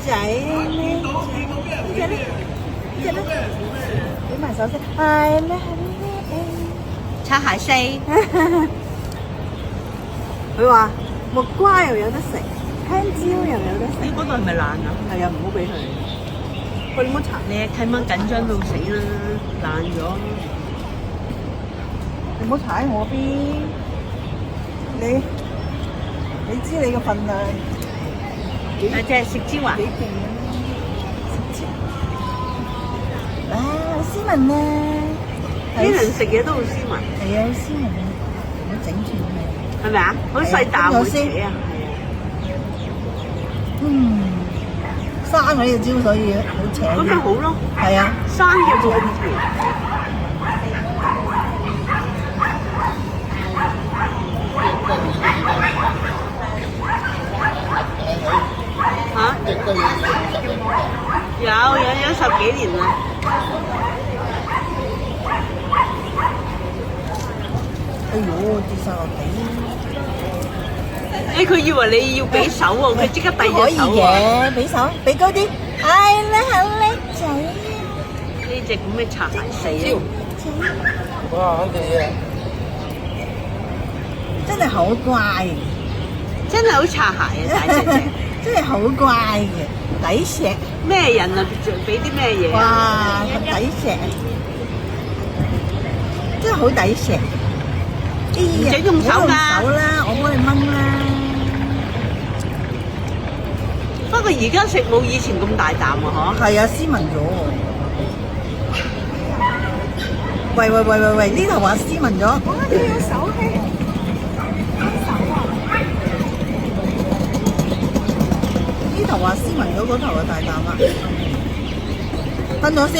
仔咧，呢隻咧，呢隻咧，俾埋手先，係咧。擦鞋四，佢話木瓜又有得食，香蕉又有得食。呢嗰度係咪爛啊？係啊，唔好俾佢。佢冇搽，你契媽緊張到死啦，爛咗。你唔好踩我邊。你知你嘅份量。啊，即係食蕉啊！幾勁啊！食蕉。哇，好斯文啊！啲人食嘢都好斯文，係啊，好斯文啊！唔好整斷佢。係咪啊？好細啖會扯啊！係啊。生嗰啲蕉所以好扯。咁咪好咯。係啊，生嘅冇咁甜。嚇？有10幾年啦。哎呦，跌晒落地。佢以為你要俾手喎，佢即刻遞可以隻手喎。嘅，俾手，俾高啲。係啦，好叻仔。呢隻咁嘅擦鞋四啊！哇，好嘢！真係好乖，真係好擦鞋啊！大隻隻。真係好乖嘅，抵食。咩人啊？俾啲咩嘢啊？哇，抵食，真係好抵食。唔使用手㗎手啦，我幫你掹啦。不過而家食冇以前咁大啖啊，嗬。係啊，斯文咗喎。喂，呢頭話斯文咗。哇，你有手氣，手啊！呢頭話斯文咗，嗰頭就大啖啦。分咗先。